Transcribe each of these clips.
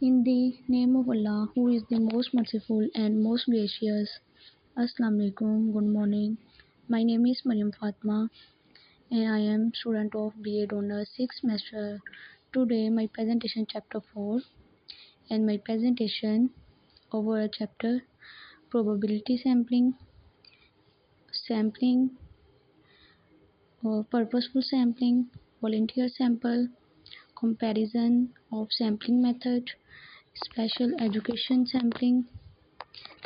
In the name of Allah, who is the most merciful and most gracious. Assalamu alaikum, good morning. My name is Mariam Fatma and I am student of BA Honors 6th semester. Today my presentation chapter 4 and my presentation over a chapter probability sampling, sampling, purposeful sampling, volunteer sample, comparison of sampling method, special education sampling,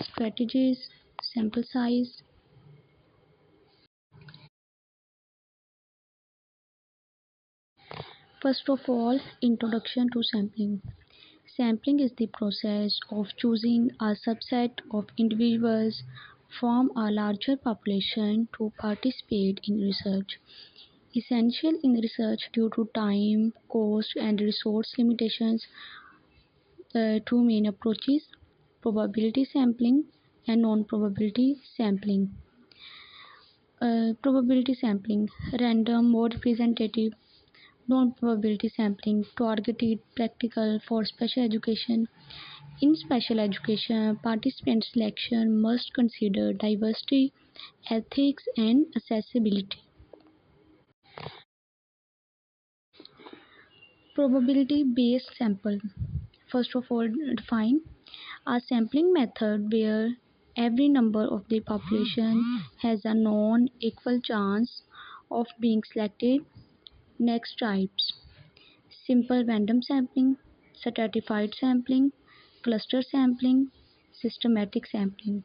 strategies, sample size. First of all, introduction to sampling. Sampling is the process of choosing a subset of individuals from a larger population to participate in research. Essential in research due to time, cost, and resource limitations. Two main approaches: probability sampling and non-probability sampling. Probability sampling, random, more representative. Non-probability sampling, targeted, practical, for special education. In special education, participant selection must consider diversity, ethics, and accessibility. Probability-based sample. First of all, define a sampling method where every member of the population has a non-equal chance of being selected. Next types: simple random sampling, stratified sampling, cluster sampling, systematic sampling.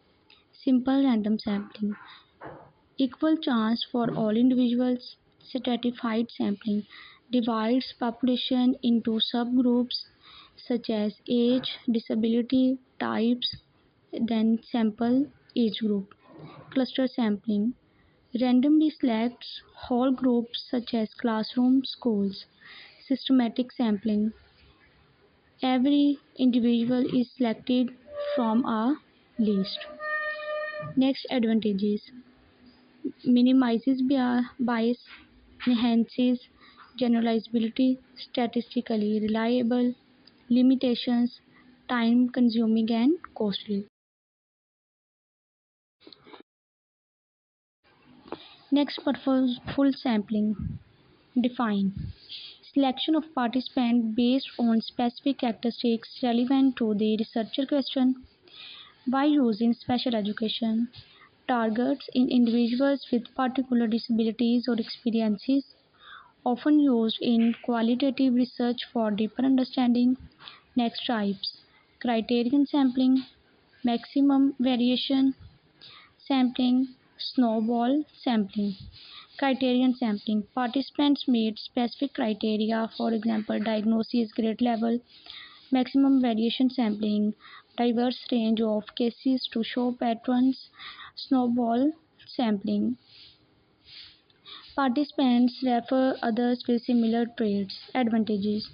Simple random sampling, equal chance for all individuals. Stratified sampling divides population into subgroups such as age, disability, types, then sample age group. Cluster sampling randomly selects whole groups such as classrooms, schools. Systematic sampling, every individual is selected from a list. Next advantages: minimizes bias, enhances generalizability, statistically reliable. Limitations: time consuming and costly. Next, purposeful sampling. Define: selection of participants based on specific characteristics relevant to the researcher question. By using special education, targets in individuals with particular disabilities or experiences, often used in qualitative research for deeper understanding. Next types: criterion sampling, maximum variation sampling, snowball sampling. Criterion sampling, participants meet specific criteria, for example, diagnosis, grade level. Maximum variation sampling, diverse range of cases to show patterns. Snowball sampling, participants refer others with similar traits. Advantages: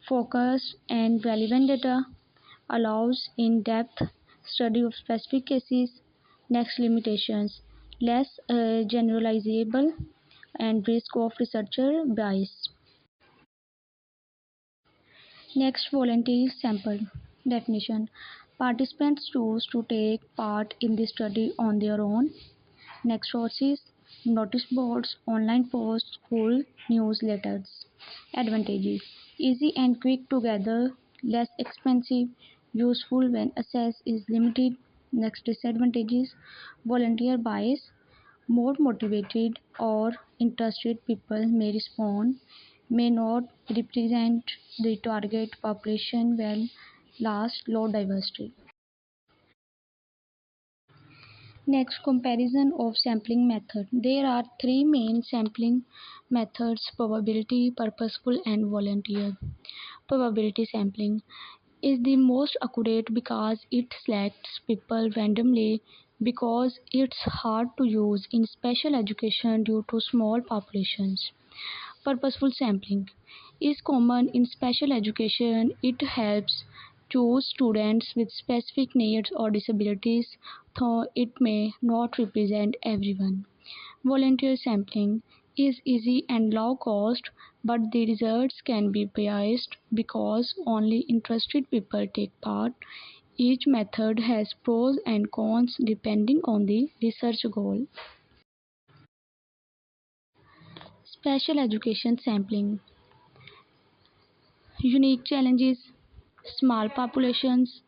focused and relevant data, allows in-depth study of specific cases. Next limitations: less generalizable and risk of researcher bias. Next, volunteer sample. Definition: participants choose to take part in the study on their own. Next sources: notice boards, online posts, school newsletters. Advantages: easy and quick to gather, less expensive, useful when access is limited. Next disadvantages: volunteer bias, more motivated or interested people may respond, may not represent the target population well. Last, low diversity. Next, comparison of sampling method. There are three main sampling methods: probability, purposeful, and volunteer. Probability sampling is the most accurate because it selects people randomly, because it's hard to use in special education due to small populations. Purposeful sampling is common in special education. It helps choose students with specific needs or disabilities, though it may not represent everyone. Volunteer sampling is easy and low cost, but the results can be biased because only interested people take part. Each method has pros and cons depending on the research goal. Special education sampling. Unique challenges, small populations,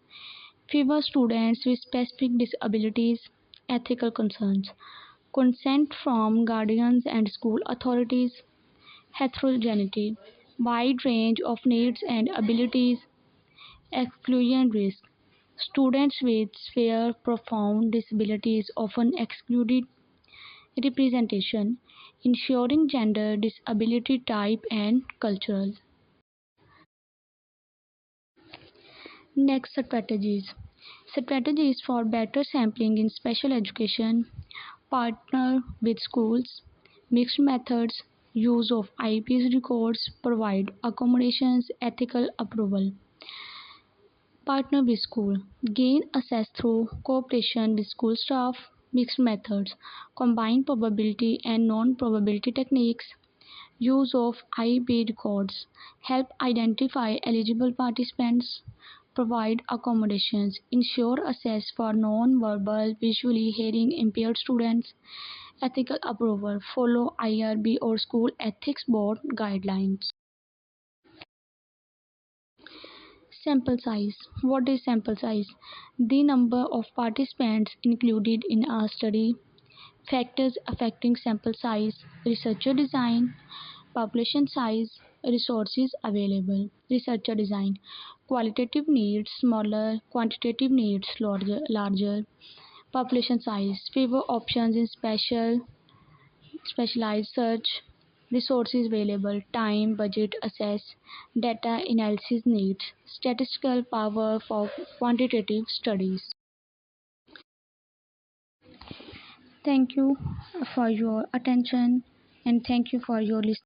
fewer students with specific disabilities, ethical concerns, consent from guardians and school authorities, heterogeneity, wide range of needs and abilities, exclusion risk. Students with severe profound disabilities often excluded representation, ensuring gender, disability type, and cultural. Next, strategies. Strategies for better sampling in special education, partner with schools, mixed methods, use of IPS records, provide accommodations, ethical approval. Partner with school, gain access through cooperation with school staff, mixed methods, combine probability and non-probability techniques, use of IB records, help identify eligible participants, provide accommodations, ensure access for non-verbal, visually hearing impaired students, ethical approval, follow IRB or school ethics board guidelines. Sample size. What is sample size? The number of participants included in a study. Factors affecting sample size, researcher design, population size, resources available. Researcher design. Qualitative needs smaller, quantitative needs larger. Population size. Fewer options in specialized search. Resources available. Time, budget, access. Data analysis needs. Statistical power for quantitative studies. Thank you for your attention and thank you for your listening.